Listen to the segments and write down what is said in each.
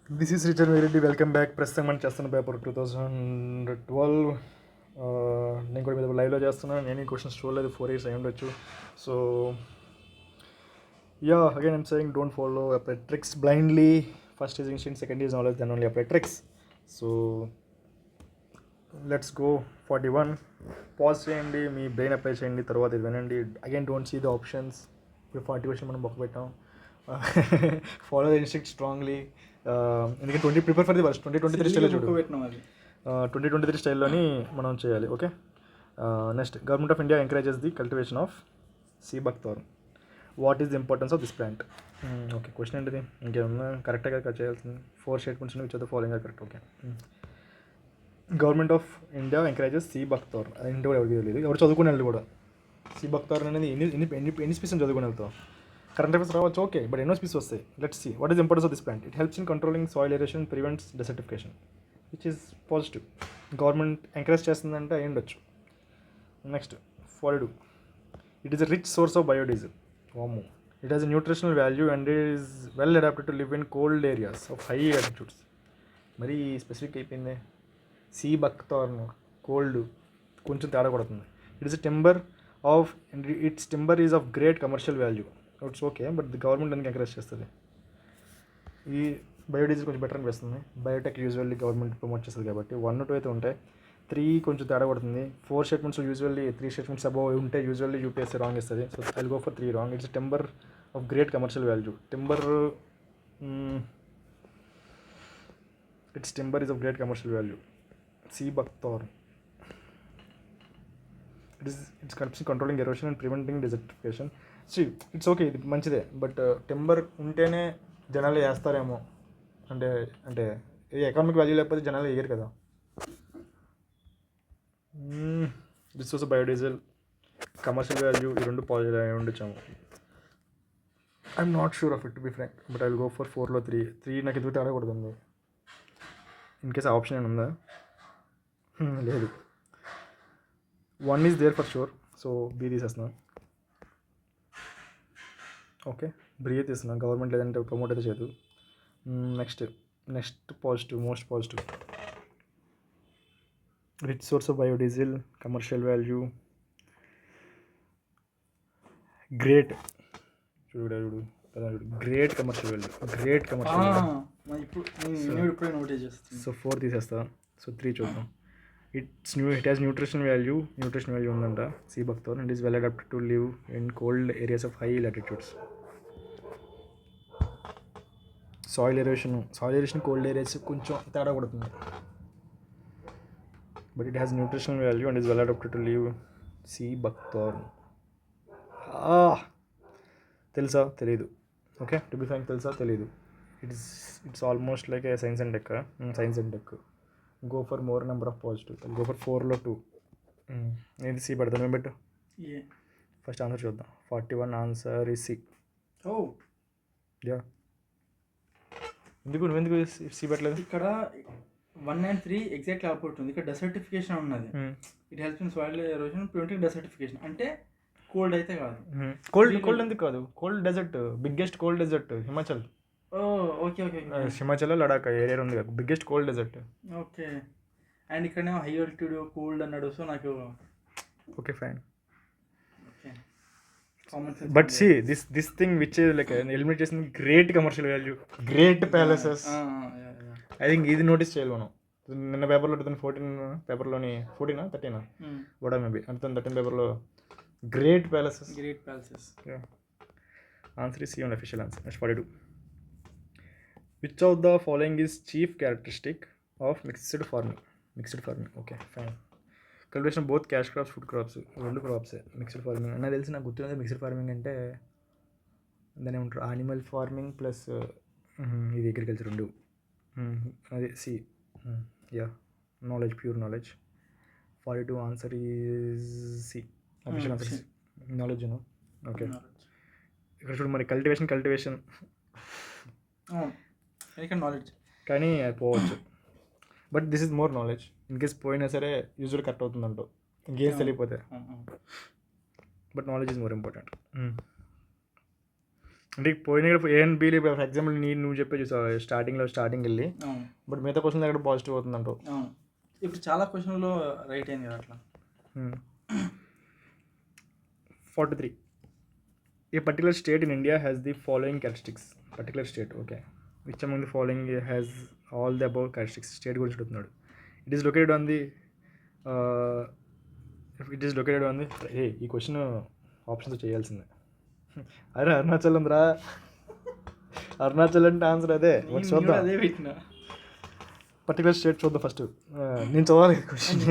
This is Richard Reddy. Welcome back. ప్రస్తుతం మనం చేస్తున్న పేపర్ 2012. నేను కూడా మీద లైవ్లో చేస్తున్నాను. నేను ఈ క్వశ్చన్స్ చూడలేదు, 4 years అయి ఉండొచ్చు. So yeah, again I'm saying don't follow apply tricks blindly. First is instinct, second is knowledge, then only apply tricks. So let's go. 41. Pause చేయండి, మీ బ్రెయిన్ అప్లై చేయండి, తర్వాత ఇది వినండి. Again don't see the options. ఇప్పుడు 40 question మనం బొక్క పెట్టాం. Follow the instinct strongly. ఎందుకంటే ప్రిపేర్ ఫర్ ది వర్స్ట్. 2023 స్టైల్లో చూడు. 2023 స్టైల్లోని మనం చేయాలి. Okay. Next, government of India encourages the cultivation of sea buckthorn. What is the importance of this plant? Okay, question ఏంటిది? ఇంకేమన్నా కరెక్ట్గా చేయాల్సింది. 4 statements which are the following are correct. Okay. Government of India encourages sea buckthorn. ఇంటి కూడా ఎవరికి తెలియదు, ఎవరు చదువుకునే వాళ్ళు కూడా. సీ బక్థార్న్ అనేది ఎన్ని స్పీసెస్ చదువుకునే వెళ్తాం. కరెంట్ అఫేర్స్ రావచ్చు, ఓకే, బట్ ఎన్నో స్పీసెస్ వస్తాయి. Let's see what is importance of this plant. It helps in controlling soil aeration, prevents desertification, which is positive. Government encourage చేస్తుందంటే అయి ఉండొచ్చు. Next, 42. It is a rich source of biodiesel. వాము. It has a nutritional value and is well adapted to live in cold areas of high altitudes. మరీ specific అయిపోయింది. Sea buckthorn, cold, కొంచెం తేడా కొడుతుంది. It is a timber of it's timber is of great commercial value. It's okay, but the government ఎందుకు encourage చేస్తుంది? ఈ biodiesel కొంచెం better అనిపిస్తుంది. బయోటెక్ యూజువల్లీ గవర్నమెంట్ ప్రమోట్ చేస్తుంది కాబట్టి 1, 2 అయితే ఉంటాయి. 3 కొంచెం తేడా పడుతుంది. 4 స్టేట్మెంట్స్ యూజువల్లీ 3 స్టేట్మెంట్స్ అబౌవ్ ఉంటే యూజువల్లీ యూపీఎస్సీ రాంగ్ ఇస్తుంది. So I'll go for 3 wrong. It's timber of great commercial value. It's timber is of great commercial value. Sea buckthorn. It's controlling erosion and preventing desertification. It's okay, ఇది మంచిదే, but timber ఉంటేనే జనాలు వేస్తారేమో. అంటే అంటే economic value లేకపోతే జనాలు వేయరు కదా. రిసోర్స్ బయోడీజిల్, కమర్షియల్ వాల్యూ, ఈ రెండు పాజిటివ్ అయి ఉండొచ్చాము. I'm not sure of it, to be frank, but I will go for 4లో 3 నాకు ఎందుకు తేడాకూడదు. ఇన్ కేస్ ఆప్షన్ ఏమైనా ఉందా? లేదు. 1 is there for sure, so B తీసేస్తున్నాను. ఓకే, బ్రీత్ తీస్తున్నాను. గవర్నమెంట్ లేదంటే ప్రమోట్ అయితే చేయదు. Next positive, most positive. Rich source of biodiesel, commercial value, great. చూడు great commercial value, great commercial value. So 4 తీసేస్తా. సో 3 చూద్దాం. ఇట్ హ్యాస్ న్యూట్రిషన్ వాల్యూ ఉందంట. Sea buckthorn and is well adapted to live in cold areas of high latitudes. Soil erosion cold areas కొంచెం తేడా కొడుతుంది. But it has nutritional value and is well adapted to live. Sea buckthorn. తెలుసా? తెలీదు. Okay, to be frank, తెలుసా? తెలీదు. It's almost like a science and tech. Go for more number of positive. Go for 4లో 2. నేను C పెడతాను, మేము పెట్టు. First answer చూద్దాం. 41 ఆన్సర్ ఈ సి. యా, నువ్వెందుకు సి పెట్టలేదు? ఇక్కడ 1 and 3 ఎగ్జాక్ట్లీ ఆపోజిట్ ఉంది. ఇక్కడ డెసర్టిఫికేషన్ ఉన్నది. It helps in soil erosion, preventing desertification. అంటే కోల్డ్ అయితే కాదు. కోల్డ్ ఎందుకు కాదు? Cold desert, biggest cold desert Himachal. Okay. Himachal, Ladakh area ఉంది కదా, biggest cold desert. Okay. And ఇక్కడనేమో హై ఆల్టిట్యూడ్ కోల్డ్ అన్నాడు. సో నాకు okay, fine. But see this thing which like eliminate చేసింది great commercial value, great palaces. I think ఇది notice చేయాలి మనం. నిన్న పేపర్లో 2014 పేపర్లోని 14 13 కూడా మేబీ 2013 పేపర్లో great palaces. Answer C and official answer. Next 42. Which of the following is chief characteristic of mixed farming? Okay, fine. Cultivation both cash crops, food crops, రెండు క్రాప్సే. Mixed farming నాకు తెలిసి, నాకు గుర్తున్నది మిక్స్డ్ ఫార్మింగ్ అంటే దాన్ని ఏమంటారు, animal farming plus ఇది agriculture రెండు. అదే C. Yeah, knowledge, pure knowledge. 42 answer is C. Official answer knowledge. Okay, ఇక్కడ చూడు మరి, కల్టివేషన్ నాలెడ్జ్ కానీ అది పోవచ్చు. But this is more knowledge. In case పోయినా సరే యూజువల్ కరెక్ట్ అవుతుందంటో, ఇంకేం తెలియకపోతే. But knowledge is more important. అంటే పోయిన ఏ అండ్ బీలు ఫర్ ఎగ్జాంపుల్ నువ్వు చెప్పే చూసావు స్టార్టింగ్ వెళ్ళి, అవును బట్ మిగతా క్వశ్చన్ దగ్గర పాజిటివ్ అవుతుంది అంటావు. అవును, ఇప్పుడు చాలా క్వశ్చన్లో రైట్ అయింది కదా అట్లా. 43. A particular state in India has the following characteristics. Particular state, okay. Which among the following has all the above characteristics? State గురించి చెప్తున్నాడు. It is located on the ఈ క్వశ్చన్ ఆప్షన్స్ చేయాల్సిందే. అరే అరుణాచల్ ఉందిరా, అరుణాచల్ అంటే ఆన్సర్ అదే. చూద్దాం అదే పెట్టిన పర్టికులర్ స్టేట్ చూద్దాం ఫస్ట్. నేను చదవాలి question.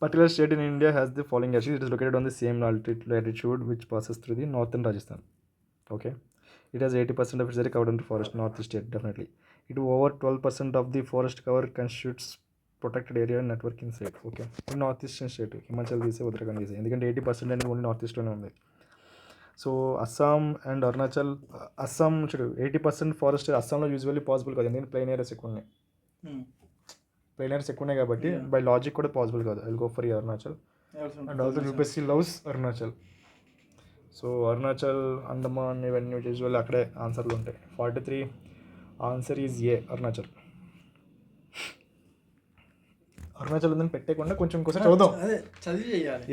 Particular state in India has the following characteristics. It is located on the same latitude which passes through the northern Rajasthan. Okay. It has 80% of its area covered under forest. Northeast state, definitely. It over 12% of the forest cover constitutes protected area network inside. Okay. In northeastern state, Himachal తీసే ఉత్తరాఖండ్ తీసే, ఎందుకంటే 80% అనేది only north ఈస్ట్లోనే ఉంది. So Assam and Arunachal, Assam చూడు 80% forest అస్సాంలో usually possible కాదు, ఎందుకంటే plain areas ఎక్కువ ఉన్నాయి. ప్లెయిన్ ఏరియాస్ ఎక్కువ ఉన్నాయి కాబట్టి బై లాజిక్ కూడా పాసిబుల్ కాదు. I will go for Arunachal. And also UPSC loves Arunachal. So Arunachal, Andaman ఇవన్నీ యూజువల్లీ అక్కడే ఆన్సర్లు ఉంటాయి. 43 ఆన్సర్ ఈజ్ ఏ, అరుణాచల్. అరుణాచల్ ఉందని పెట్టేయకుండా కొంచెం కోసం చదువుదాం.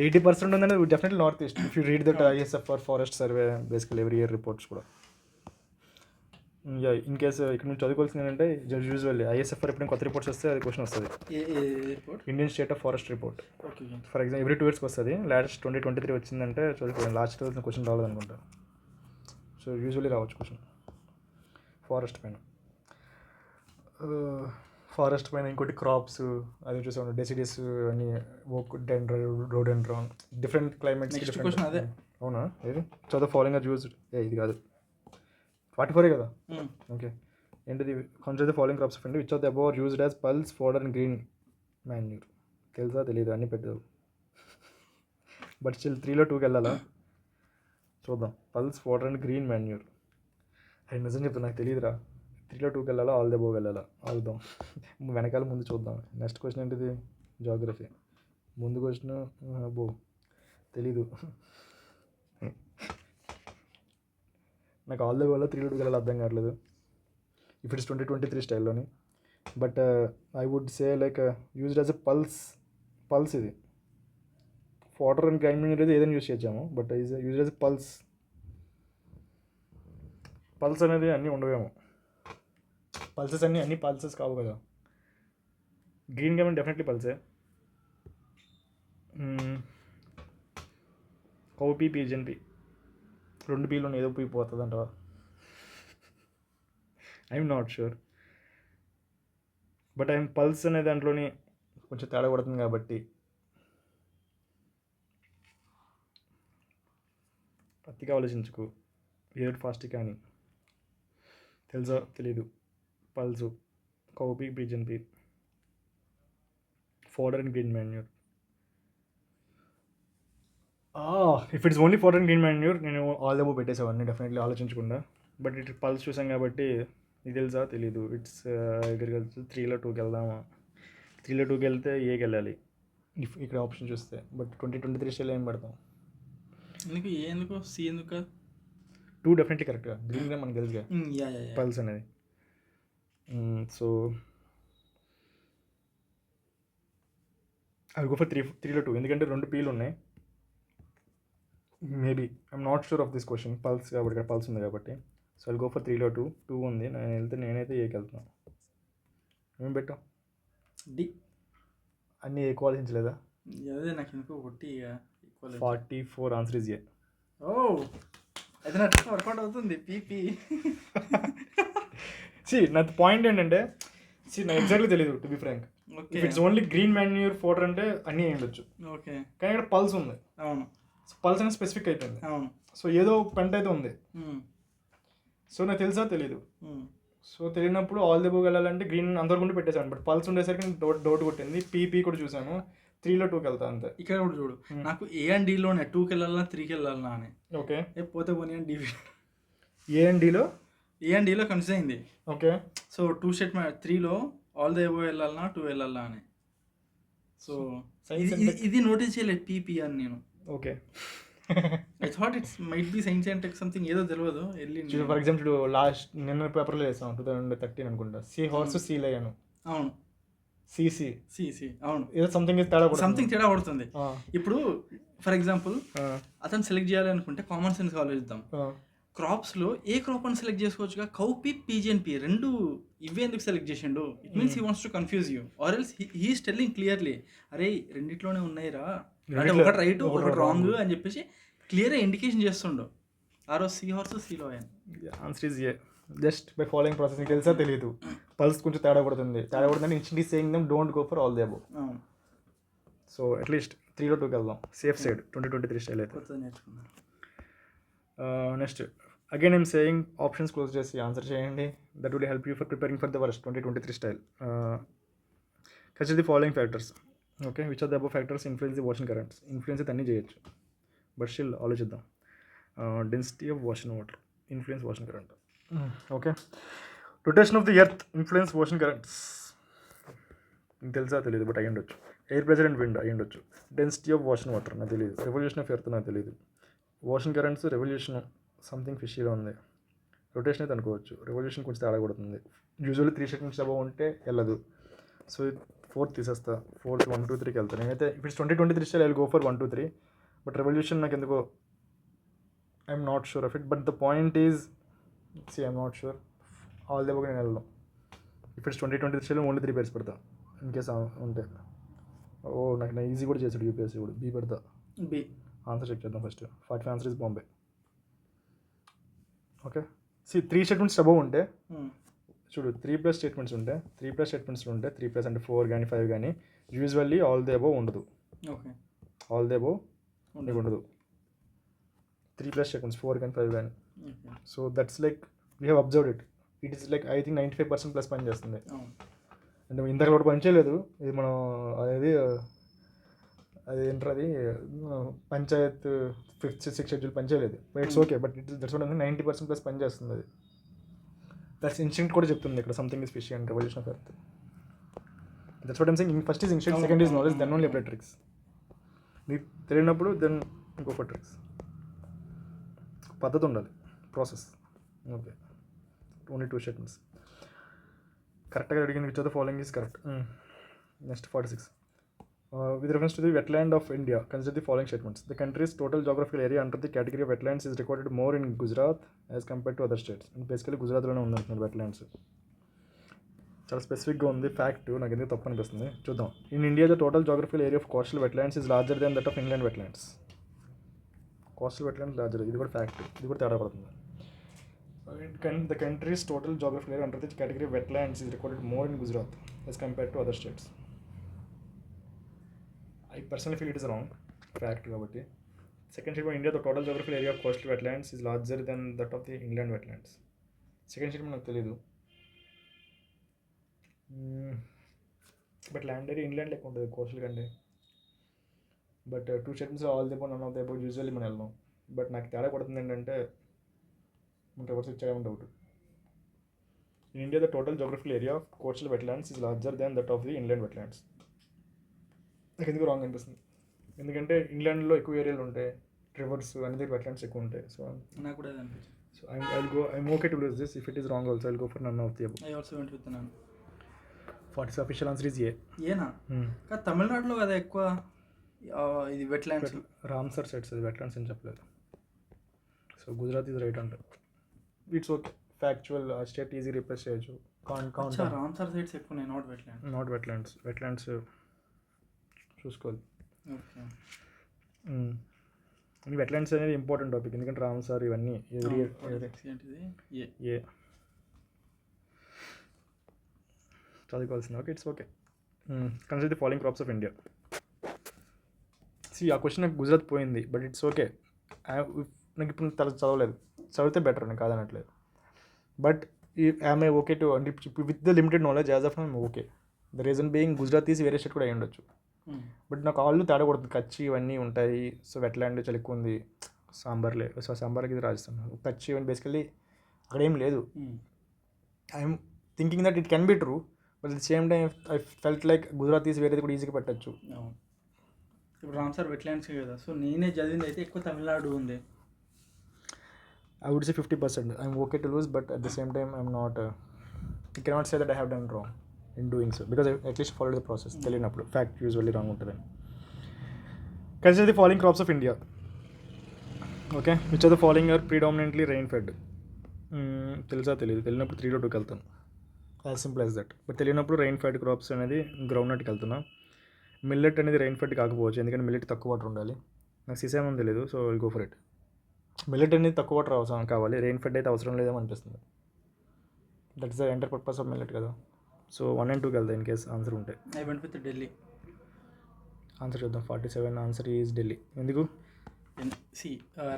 80% ఉందని definitely north east. If you read that ISFR forest survey బేసికల్ ఎవ్రీ ఇయర్ రిపోర్ట్స్ కూడా. ఇన్ కేసు ఇక్కడ నుంచి చదువుకోవాల్సింది ఏంటంటే యూజువల్లీ ISFR ఎప్పుడైనా కొత్త రిపోర్ట్స్ వస్తే అది క్వశ్చన్ వస్తుంది. Indian state of forest report for example every 2 yearsకి వస్తుంది. లాస్ట్ 2023 వచ్చిందంటే చదువుకోండి. లాస్ట్ క్వశ్చన్ రాలేదు అనుకుంటా. సో యూజువల్లీ రావచ్చు క్వశ్చన్ ఫారెస్ట్ పైన. ఇంకోటి క్రాప్స్ అది చూసాను, డెసిడీస్ అని, ఓక్ రోడెండ్రాన్, డిఫరెంట్ క్లైమేట్స్. అవునా, ఏది చదువు ఫాలోయింగ్ ఆర్ యూజ్డ్. ఇది కాదు 44 కదా. ఓకే. ఏంటిది? Consider the following crops of India. Which of the above are used as pulse, fodder and green manure. తెలుసా తెలియదు, అన్నీ పెట్టదు. బట్ స్టిల్ 3లో 2కి వెళ్ళాలా చూద్దాం. Pulse, fodder and green manure. అది నిజం చెప్తాను, నాకు తెలియదురా. 3లో 2కి వెళ్ళాలా, ఆల్ ది అబౌవ్ వెళ్ళాలా అవుదాం. వెనకాల ముందు చూద్దాం. నెక్స్ట్ క్వశ్చన్ ఏంటిది? జాగ్రఫీ. ముందు క్వశ్చన్ అబ్బో తెలీదు నాకు. ఆల్ ద వేలో 3లో 2కి వెళ్ళాలి అర్థం కావట్లేదు. ఇఫ్ ఇట్స్ 2023 స్టైల్లోని. But I would say like used as a pulse ఇది. ఫోడర్ అండ్ గ్రైండ్ అనేది ఏదైనా యూజ్ చేద్దాము, but use as a pulse అనేది అన్నీ ఉండవేమో. పల్సెస్ అన్నీ పల్సెస్ కావు కదా. గ్రీన్ గేమ్ డెఫినెట్లీ పల్సే. కౌపీ, పీజన్పీ 2 పీలు ఏదో పీ పోతుంది అంటావా? I'm not sure. But I'm pulse అనే దాంట్లోని కొంచెం తేడా పడుతుంది కాబట్టి పత్తిగా ఆలోచించుకో. ఏదో ఫాస్ట్ కానీ తెలుసా తెలీదు. Pulse, cowpea, pigeon pea, fodder and green manure. If it's only fodder and green manure నేను ఆల్ ద అబౌవ్ పెట్టేసేవాడిని డెఫినెట్లీ ఆలోచించకుండా. బట్ ఇట్ పల్స్ చూసాం కాబట్టి ఇది తెలుసా తెలీదు. It's agriculture. 3లో 2కి వెళ్దామా? 3లో 2కి వెళ్తే ఏకి వెళ్ళాలి ఇక్కడ ఆప్షన్ చూస్తే. బట్ 2023 స్టైల్ ఏం పెడతాం? ఎందుకు సి ఎందుకు? 2 డెఫినెట్లీ కరెక్ట్గా. గ్రీన్గా మనకు తెలుసుగా పల్స్ అనేది. సో ఐ గో ఫర్ 3లో 2 ఎందుకంటే 2 పీలు ఉన్నాయి. Maybe I'm not sure of this question. Pulse కాబట్టి ఇక్కడ పల్స్ ఉంది కాబట్టి. సో ఐ గో ఫర్ 3లో 2 ఉంది. నేనైతే ఏకి వెళ్తున్నాను. ఏం పెట్టాం? డి. అన్నీ ఎక్కువ ఆలోచించలేదా? నాకు ఎందుకు 44 ఆన్సర్ ఇస్ ఏ. అయితే నాకు వర్కౌట్ అవుతుంది. పీపీ. నా పాయింట్ ఏంటంటే నాకు ఎగ్జాక్ట్లీ తెలియదు to be frank. If it's only green manure, fodder అంటే అన్నీ ఉండొచ్చు. ఓకే. కానీ ఇక్కడ పల్స్ ఉంది. అవును. పల్స్ అనేది స్పెసిఫిక్ అయిపోయింది. అవును. సో ఏదో పెంట అయితే ఉంది. సో నాకు తెలుసా తెలీదు. సో తెలియనప్పుడు ఆల్ ది అబౌవ్ వెళ్ళాలంటే గ్రీన్ అందరికంటే పెట్టేశాను. బట్ పల్స్ ఉండేసరికి డౌట్ కొట్టింది. పీపీ కూడా చూసాను. 3లో 2కి వెళ్తా అంతే. ఇక్కడ కూడా చూడు, నాకు ఏ అండ్ డీలోనే 2కి వెళ్ళాలన్నా 3కి వెళ్ళాలన్నా అని. ఓకే. పోతే పోనీ అని డివి ఏ అండ్ డీలో కన్ఫ్యూజ్ అయింది. ఓకే. సో 2 స్టేట్ 3లో ఆల్ ది అబౌవ్ వెళ్ళాలన్నా 2 వెళ్ళాలన్నా అని. సో ఇది నోటీస్ చేయలేదు పీపీ అని నేను. Okay. I thought it's might be science and tech something ఏదో తెలియదు వెళ్ళి ఫర్ ఎగ్జాంపుల్ లాస్ట్ నిన్న పేపర్లో వేసాం 2013 అనుకుంటా, సీ హార్స్ సీ లయన్, అవును సిసి సిసి అవును ఏదో సంథింగ్ తేడా కొడుతుంది. సంథింగ్ తేడా పడుతుంది. ఆ, ఇప్పుడు ఫర్ ఎగ్జాంపుల్ ఆ, అతను సెలెక్ట్ చేయాలి అనుకుంటే కామన్ సెన్స్ ఆలోచిద్దాం. ఆ. క్రాప్స్లో ఏ క్రాప్ అని సెలెక్ట్ చేసుకోవచ్చుగా, కౌపీ పీజిఎన్పి రెండు ఇవే ఎందుకు సెలెక్ట్ చేసిండు? It means he wants to confuse you or else he's telling clearly అరే రెండిట్లోనే ఉన్నాయిరా, అంటే ఒకటి రైట్ ఒకటి రాంగ్ అని చెప్పేసి క్లియర్గా ఇండికేషన్ చేస్తుండు. ఆ రోజు sea horse sea lion. Answer is A. Just by following process. నీకు తెలుసా తెలియదు, పల్స్ కొంచెం తేడా పడుతుందంటే instantly saying them don't go for all the above. అవును సో అట్లీస్ట్ 3లో 2కి వెళ్దాం, సేఫ్ సైడ్ 2023 స్టైల్ అయితే. కొత్తది నేర్చుకున్నాను. Next again I'm saying options close చేసి ఆన్సర్ చేయండి. That will help you for preparing for the worst 2023 style. Consider the following factors. Okay, which are the above factors influence the ocean currents. Influence అయితే అన్నీ చేయొచ్చు, but still ఆలోచిద్దాం. Density of ocean water influence ocean current. Okay, rotation of the earth influence ocean currents. మీకు తెలుసా తెలియదు, but అయ్యి ఉండొచ్చు. Air pressure and wind అయ్యి ఉండొచ్చు. డెన్సిటీ ఆఫ్ వాషన్ వాటర్ నాకు తెలియదు. రెవల్యూషన్ ఆఫ్ ఎర్త్ నాకు తెలియదు. వాషన్ కరెంట్స్ రెవల్యూషన్ సంథింగ్ ఫిషీగా ఉంది. రొటేషన్ అయితే అనుకోవచ్చు, రెవల్యూషన్ కొంచెం తేడా కొడుతుంది. యూజువల్లీ 3 సెకండ్స్ అబౌవ్ ఉంటే వెళ్ళదు. సో 4th తీసేస్తా, 4th 1 2 3కి వెళ్తాను నేనైతే. ఇప్పుడు 2023 style I will go for 1 2 3, but revolution నాకు ఎందుకో I'm not sure of it. But the point is I'm not sure. All they నేను వెళ్దాం. ఇప్పుడు 2023 స్టైల్ ఓన్లీ 3 పేర్స్ పెడతా ఇన్ కేస్ ఉంటే. ఓ నాకు ఈజీ కూడా చేసాడు యూపీఎస్సీ కూడా. బీ పెడతా. బి ఆన్సర్ చెక్ చేద్దాం first. 45 answer is Bombay. Okay, 3 statements above ఉంటే చూడు, 3+ స్టేట్మెంట్స్ ఉంటే 3+ స్టేట్మెంట్స్ ఉంటే 3+ అంటే 4 కానీ 5 కానీ యూజువల్లీ ఆల్ ది అబౌవ్ ఉండదు. ఓకే ఆల్ ది అబౌవ్ ఉండదు. 3+ స్టేట్మెంట్స్ 4 కానీ 5 కానీ. So that's like we have observed it. It is like I think 95% plus పని చేస్తుంది. అంటే ఇంతకు కూడా పని చేయలేదు ఇది మనం అనేది. అది ఏంటది పంచాయత్ 5th 6th షెడ్యూల్ పని చేయలేదు. But it's okay, but that's what 90% plus పని చేస్తుంది అది. దట్స్ ఇన్స్టింక్ట్ కూడా చెప్తుంది ఇక్కడ something is fishy and revolution of earth. That's what I'm saying. First is instinct, second is knowledge, then only apply tricks. నీకు తెలియనప్పుడు దెన్ గో ఫర్ ట్రిక్స్. పద్ధతి ఉండాలి, ప్రాసెస్. ఓకే, ఓన్లీ 2 స్టేట్మెంట్స్ కరెక్ట్గా అడిగింది. Which of the following is correct. Next 46. With reference to the wetland of India, consider the following statements. The country's total geographical area under the category of wetlands is recorded more in Gujarat as compared to other states. And basically గుజరాత్లోనే ఉందంటున్నారు wetlands. చాలా స్పెసిఫిక్గా ఉంది fact. నాకు ఎందుకు తప్పు అనిపిస్తుంది, చూద్దాం. In India the total geographical area of coastal wetlands is larger than that of inland wetlands. Coastal wetlands larger, ఇది కూడా ఫ్యాక్ట్. ఇది కూడా తేడా పడుతుంది. The country's total geographical area under the category of wetlands is recorded more in Gujarat as compared to other states. I personally feel it is wrong. Fact కాబట్టి. Second statement, India the total geographical area of coastal wetlands is larger than that of the inland wetlands. Second statement నాకు తెలియదు. But land area inland లెక్క ఉంటుంది coastal కంటే. But 2 statements all the above none of the above usually మనం వెళ్దాం. But నాకు తేడా కొడుతుంది ఏంటంటే మనకు రివర్స్ ఇచ్చాడేమో doubt. In India the total geographical area of coastal wetlands is larger than that of the inland wetlands. నాకు ఎందుకు రాంగ్ అనిపిస్తుంది, ఎందుకంటే ఇంగ్లాండ్లో ఎక్కువ ఏరియాలు ఉంటాయి, రివర్స్ అన్ని దగ్గర వెట్లాండ్స్ ఎక్కువ ఉంటాయి. సో నాకు కూడా అనిపించింది. So I'm okay to lose this. If it is wrong also I'll go for none of the above. I also went with none. 40 official answer is A. ఏనా కానీ తమిళనాడులో కదా ఎక్కువ ఇది వెట్లాండ్స్. రామ్సర్ సెట్స్ అది వెట్లాండ్స్ అని చెప్పలేదు. So Gujarat is right అంటే it's okay. Factual state easy replace చేయొచ్చు. రామ్సర్ సైట్స్ ఎక్కువ నాట్ వెట్లాండ్స్ చూసుకోవాలి. ఓకే, వెట్లాండ్స్ అనేది ఇంపార్టెంట్ టాపిక్, ఎందుకంటే రామ్సార్ ఇవన్నీ ఏ చదువుకోవాల్సింది. Okay, it's okay. Consider the following crops of India. ఆ క్వశ్చన్ నాకు గుజరాత్ పోయింది, బట్ ఇట్స్ ఓకే. నాకు ఇప్పుడు చదవలేదు, చదివితే బెటర్, నేను కాదనట్లేదు. బట్ ఐఎమ్ ఓకే టు అంటే with the limited knowledge as of I'm okay. The reason being Gujarat is వేరే స్టేట్ కూడా అయ్యి ఉండొచ్చు. బట్ నాకు ఆళ్ళు తేడా కొడుతుంది. కచ్చి ఇవన్నీ ఉంటాయి. సో వెట్లాండ్ చాలా ఎక్కువ ఉంది. సాంబార్లే, సో సాంబార్కి ఇది రాజస్థాన్. కచ్చి ఇవన్నీ బేసికలీ అక్కడ ఏం లేదు. I'm thinking that it can be true, but at the same time I felt like Gujarat is వేరేది కూడా ఈజీగా పెట్టచ్చు. ఇప్పుడు రామ్సార్ వెట్లాండ్స్ కదా. సో నేనే చదివింది అయితే ఎక్కువ తమిళనాడు ఉంది. I would say 50%. I'm okay to lose, but at the same time, I'm not. You cannot say that I have done wrong in doing so because I at least followed the process. తెలియనప్పుడు fact usually wrong ఉంటుందని. Consider the following crops of India. Okay, which of the following are predominantly rain fed? తెలుసా తెలియదు, తెలియనప్పుడు 3లో 2కి వెళ్తాను. As simple as that. But తెలియనప్పుడు rain fed crops అనేది ground నట్కి వెళ్తున్నా. మిల్లెట్ అనేది రైన్ ఫెడ్ కాకపోవచ్చు, ఎందుకంటే మిల్లెట్ తక్కువ వాటర్ ఉండాలి. నాకు సిసేమని తెలియదు, so will go for it. Millet అనేది తక్కువ వాటర్ అవసరం కావాలి, రెయిన్ ఫెడ్ అయితే అవసరం లేదేమో అనిపిస్తుంది. That's the enter purpose of millet కదా. సో 1 and 2కి వెళ్తాయి ఇన్ కేస్ ఆన్సర్ ఉంటే. I went with Delhi. Answer చూద్దాం. 47 ఆన్సర్ ఈజ్ ఢిల్లీ. ఎందుకు? సి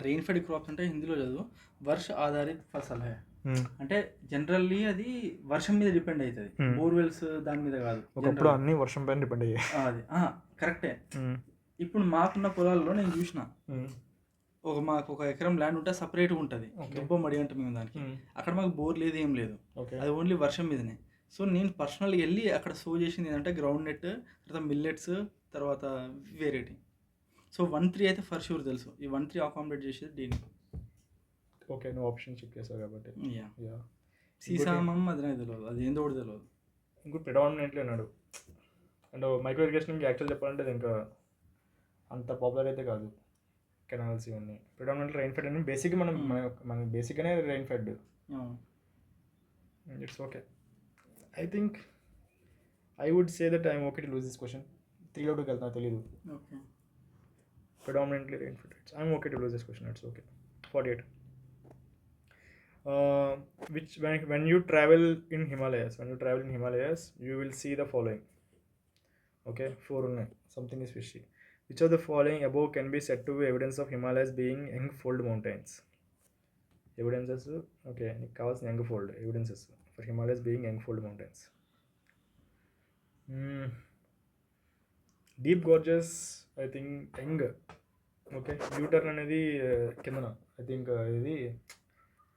రెయిన్ ఫెడ్ క్రాప్స్ అంటే హిందీలో చదువు వర్ష ఆధారిత ఫసల్ హై. అంటే జనరల్లీ అది వర్షం మీద డిపెండ్ అవుతుంది, బోర్వెల్స్ దాని మీద కాదు. ఒకప్పుడు అన్ని వర్షం పైన డిపెండ్ అయ్యాయి. అది కరెక్టే. ఇప్పుడు మాకున్న పొలాల్లో నేను చూసిన, మాకు 1 ఎకరం ల్యాండ్ ఉంటే సపరేట్గా ఉంటుంది, దుబ్బ మడి అంటే మేము దానికి. అక్కడ మాకు బోర్ లేదు, ఏం లేదు, అది ఓన్లీ వర్షం మీదనే. సో నేను పర్సనల్గా వెళ్ళి అక్కడ సో చేసింది ఏంటంటే గ్రౌండ్ నెట్, తర్వాత మిల్లెట్స్, తర్వాత వేరేటి. సో 1-3 అయితే ఫర్ షూర్ తెలుసు. ఈ 1-3 అకామిడేట్ చేసేది దీన్ని. ఓకే, నువ్వు ఆప్షన్ చెక్ చేసావు కాబట్టి. సీసామం అది నాకు తెలియదు, అది ఏందో కూడా తెలియదు. ఇంకో ప్రిడామినెంట్లీ ఉన్నాడు. అండ్ మైక్రో ఇరిగేషన్ యాక్చువల్ చెప్పాలంటే అది ఇంకా అంత పాపులర్ అయితే కాదు. కెనాల్స్ ఇవన్నీ ప్రిడామినెంట్లీ రైన్ ఫెడ్ అని బేసిక్గా మన బేసిక్గానే rain fed. It's okay. I think I would say that I'm okay to lose this question. 3లో 2కి వెళ్తున్నా, తెలీదు. Okay, predominantly rain fed. I'm okay to lose this question. It's okay. 48. Which when you travel in Himalayas, you will see the following. Okay, 4 ఉన్నాయి. Something is fishy. Which of the following above can be said to be evidence of Himalayas being young-fold mountains? Evidences. Okay, నీకు కావాల్సిన young-fold evidences for Himalayas being young-fold mountains. Deep gorges, I think young. Okay, U turn అనేది కిందన. I think ఇది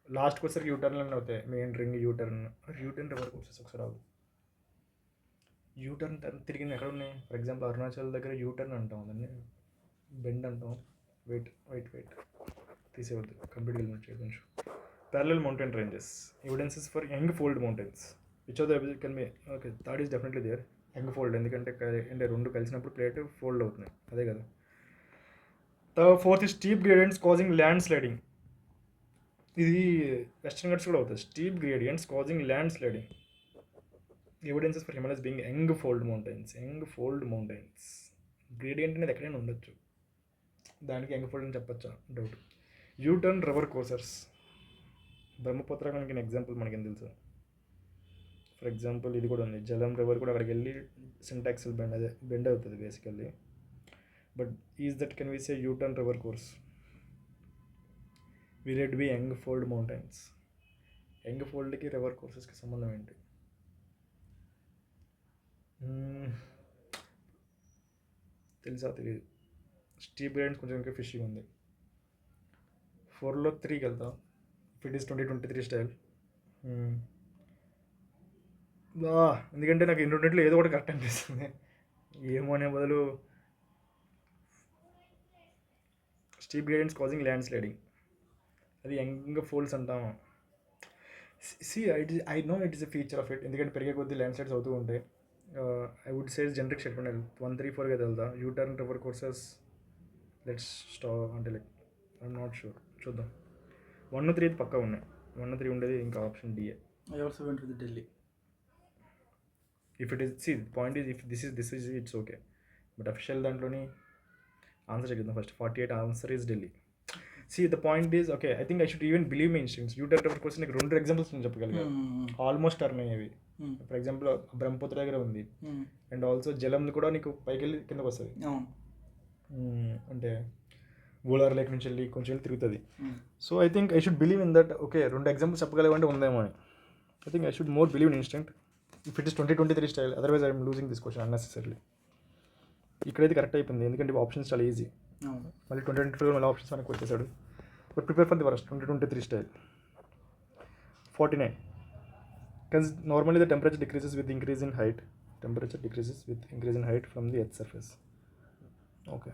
లాస్ట్కి వచ్చేసరికి యూటర్న్లోనే అవుతాయి. Main ring U turn river వచ్చేసి ఒకసారి రావు. యూటర్న్ తిరిగింది ఎక్కడ ఉన్నాయి? ఫర్ ఎగ్జాంపుల్ అరుణాచల్ దగ్గర యూటర్న్ అంటాం, దాన్ని బెండ్ అంటాం. వెయిట్ తీసేవద్దు, కంప్లీట్గా ఎలిమినేట్ చేయదు కొంచెం. Parallel mountain ranges, evidences for young fold mountains. Which of the can be okay, third is definitely there. Young fold, ఎందుకంటే అంటే 2 కలిసినప్పుడు ప్లేట్ ఫోల్డ్ అవుతున్నాయి, అదే కదా. The 4th is steep gradients causing landsliding. ఇది వెస్టర్న్ ఘాట్స్ కూడా అవుతుంది. Steep gradients causing land sliding. Evidences for Himalayas being young fold mountains. Gradient అనేది ఎక్కడైనా ఉండొచ్చు, దానికి యంగ్ ఫోల్డ్ అని చెప్పచ్చా? Doubt. U turn river courses. Brahmaputra మనకి ఎగ్జాంపుల్ మనకేం తెలుసు. ఫర్ ఎగ్జాంపుల్ ఇది కూడా ఉంది, జలం రివర్ కూడా అక్కడికి వెళ్ళి సింటాక్సల్ బెండ్ అవుతుంది basically. But is that, can we say, U-turn river course? Will it be young-fold mountains? Young-foldకి river coursesకి సంబంధం ఏంటి? తెలుసా తెలియదు. స్టీప్ గ్రేడియంట్స్ కొంచెం ఇంకా ఫిషింగ్ ఉంది. 4లో 3కి వెళ్తాం. If it is 2023 style. ఎందుకంటే నాకు ఈ రెండింటిలో ఏదో ఒకటి కరెక్ట్ అనిపిస్తుంది. ఏమో అనే బదులు steep gradients causing land sliding, అది యంగ్ ఫోల్డ్స్ అంటాము. I know it is a feature of it, ఎందుకంటే పెరిగే కొద్దీ ల్యాండ్ స్లైడ్స్ అవుతూ ఉంటాయి. I would say generic statement 1-3-4గా వెళ్తా. యూటర్న్ రివర్ కోర్సెస్ లెట్స్ అంటే లైక్ ఐఎమ్ నాట్ షూర్, చూద్దాం. 1-3 పక్కా ఉన్నాయి. 1-3 ఉండేది ఇంకా option D A. I also went with Delhi. If it is point is if this is it's okay. But official దాంట్లోని answer చెప్తాం first. 48 answer is Delhi. The point is okay, I think I should even believe my instincts. U turn river కోసం నీకు 2 examples నేను చెప్పగలిగాను, almost turn అయ్యేవి. For example Brahmaputra దగ్గర ఉంది, and also జలం కూడా నీకు పైకి వెళ్ళి కిందకు వస్తుంది. అంటే గోలార్ లేక్ నుంచి వెళ్ళి కొంచెం వెళ్ళి తిరుగుతుంది. So I think I should believe in that. Okay, 2 examples చెప్పగలిగంటే ఉందేమో అని. I think I should more believe in instinct if it is 2023 style. Otherwise I'm losing this question unnecessarily. ఇక్కడైతే కరెక్ట్ అయిపోయింది, ఎందుకంటే ఆప్షన్స్ చాలా ఈజీ. మళ్ళీ 2024 మళ్ళీ options మనకు వచ్చేసాడు. But prepare for the worst 2023 style. 49. Because normally the temperature decreases with increase in height. Temperature decreases with increase in height from the earth surface. Okay.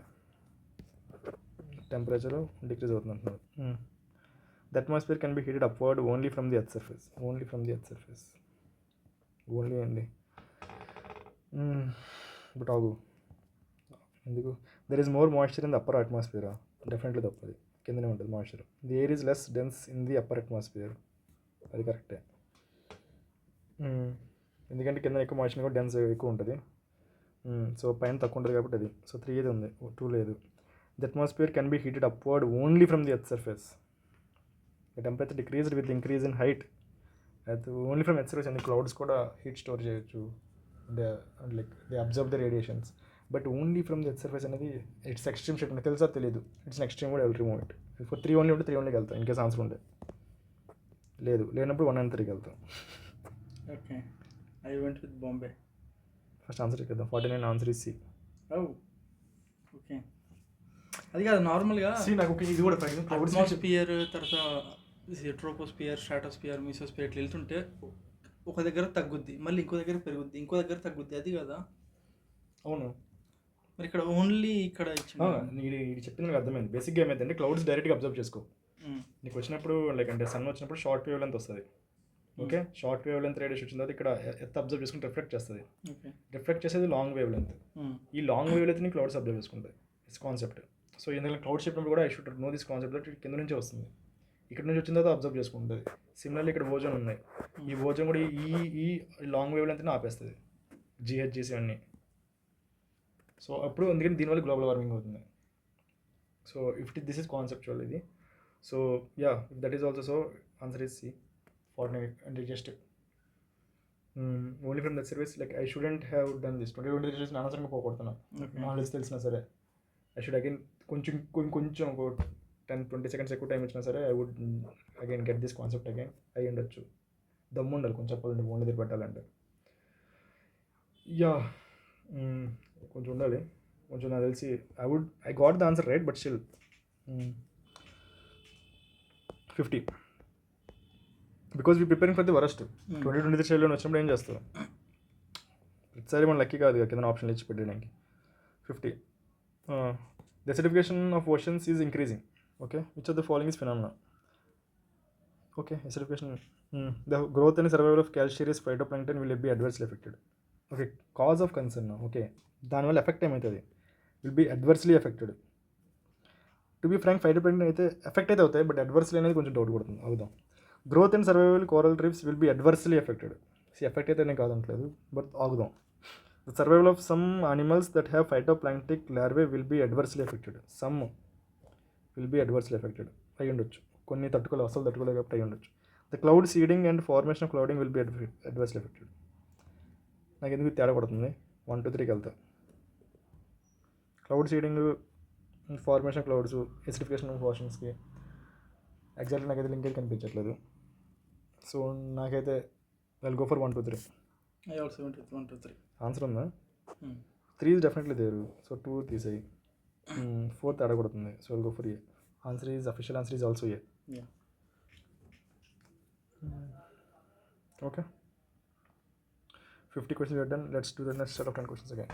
Temperature decrease అవుతుంది అంటున్నారు. The atmosphere can be heated upward only from the earth's surface. Only from the earth's surface. Only అండి. But ఆగు, ఎందుకు? There is more moisture in the upper atmosphere. Definitely తప్పది, కిందనే ఉంటుంది moisture. The air is less dense in the upper atmosphere. అది కరెక్టే. ఎందుకంటే కింద ఎక్కువ మాయిశ్చర్ కూడా డెన్స్ ఎక్కువ ఉంటుంది. సో పైన తక్కువ ఉంటుంది కాబట్టి అది. సో 3 అయితే ఉంది, 2 లేదు. The atmosphere can be heated upward only from the earth surface. The temperature decreased with increase in height. అది only from earth surface. And clouds కూడా హీట్ స్టోర్ చేయొచ్చు, they observe the radiations. But only from the earth surface అనేది it's extreme shift. నాకు తెలుసా తెలియదు, it's extreme కూడా I'll remove it. For 3 only ఉంటే 3 ఓన్లీకి వెళ్తాం, ఇన్కేస్ ఆన్సర్ ఉండే. లేనప్పుడు 1 and 3కి వెళ్తాం. Okay, I went with Bombay. First answer ఇద్దాం. 49 ఆన్సర్ ఇస్ సి. ఓకే, అది కాదు నార్మల్గా నాకు ఇది కూడా అట్మాస్ఫియర్, తర్వాత ట్రోపోస్ఫియర్, స్ట్రాటోస్ఫియర్, మీసోస్ఫియర్ ఇట్లా వెళ్తుంటే ఒక దగ్గర తగ్గుద్ది, మళ్ళీ ఇంకో దగ్గర పెరుగుద్ది, ఇంకో దగ్గర తగ్గుద్ది, అది కదా? అవును. మరి ఇక్కడ ఓన్లీ ఇక్కడ ఇది చెప్పింది నాకు అర్థమైంది. బేసిక్గా ఏమైందంటే క్లౌడ్స్ డైరెక్ట్గా అబ్జర్వ్ చేసుకో. నీకు వచ్చినప్పుడు లైక్ అంటే సన్ వచ్చినప్పుడు షార్ట్ వేవ్ లెంత్ వస్తుంది. Okay, short wave length radiation వచ్చిన తర్వాత ఇక్కడ ఎత్త అబ్జర్వ్ చేసుకుని రిఫ్లెక్ట్ చేస్తుంది. రిఫ్లెక్ట్ చేసేది లాంగ్ వేవ్ లెంత్. ఈ లాంగ్ వేవ్ లెంత్ని క్లౌడ్స్ అబ్జర్వ్ చేసుకుంటాయి. It's concept. సో ఎందుకంటే క్లౌడ్స్ చెప్పినప్పుడు కూడా I should know this concept. కింద నుంచే వస్తుంది, ఇక్కడ నుంచి వచ్చిన తర్వాత అబ్జర్వ్ చేసుకుంటుంది. సిమిలర్లీ ఇక్కడ ఓజోన్ ఉన్నాయి. ఈ ఓజోన్ కూడా ఈ లాంగ్ వేవ్ లెంత్ని ఆపేస్తుంది, GHGs అన్నీ. సో అప్పుడు అందుకని దీనివల్ల గ్లోబల్ వార్మింగ్ అవుతుంది. So if this is conceptual ఇది. So yeah, that is also. So answer is C. 49 అంటే just only from that service. Like I shouldn't have done this. 20 అనవసరంగా పోగొడుతున్నా. నాలెడ్జ్ తెలిసినా సరే ఐ షుడ్ అగైన్ కొంచెం ఒక 10-20 seconds ఎక్కువ time ఇచ్చినా సరే I would again get this concept again. అయ్యి ఉండొచ్చు, దమ్ము ఉండాలి కొంచెం చెప్పాలంటే, ఓన్ దగ్గర పెట్టాలంటే. యా, కొంచెం ఉండాలి. కొంచెం నాకు తెలిసి I got the answer right, but still 50. Because we preparing for the worst. 2023 స్టైల్లో వచ్చినప్పుడు ఏం చేస్తావు? ప్రతిసారి మన లక్కీ కాదు కింద ఆప్షన్లు ఇచ్చి పెట్టడానికి. 50. The acidification of oceans is increasing. Okay, which of the following is phenomena? Okay, acidification. The growth and survival of calcareous phytoplankton will be adversely affected. Okay, cause of concern. Okay, దానివల్ల effect ఏమవుతుంది? Will be adversely affected. To be frank, phytoplankton అయితే effect అయితే అవుతాయి, but adversely అనేది కొంచెం doubt కొడుతుంది. అవుదాం. Growth and survival coral reefs will be adversely affected. Effect అయితే నేను కాదంటలేదు, బట్ ఆగుదాం. The survival of some animals that have phytoplanktic larvae will be adversely affected. Some will be adversely affected అయ్యి ఉండొచ్చు. కొన్ని తట్టుకోలేవు, అసలు తట్టుకోలేవు కాబట్టి అయ్యి ఉండొచ్చు. The cloud seeding and formation of clouding will be adversely affected. నాకు ఎందుకు తేడా పడుతుంది? 1, 2, 3కి వెళ్తా. Cloud seeding, formation of clouds, acidification of ఓషన్స్కి ఎగ్జాక్ట్లీ నాకైతే లింక్ అయితే కనిపించట్లేదు. సో నాకైతే I'll go for 1, 2, 3. I also went with 1, 2, 3. Answer ఉందా? 3 ఈజ్ డెఫినెట్లీ దేరు. సో 2 తీసేయి. 4th అడగబడుతుంది. So I'll go for A. Answer is official answer is also A. Okay, 50 questions are done. Let's do the next set of 10 questions again.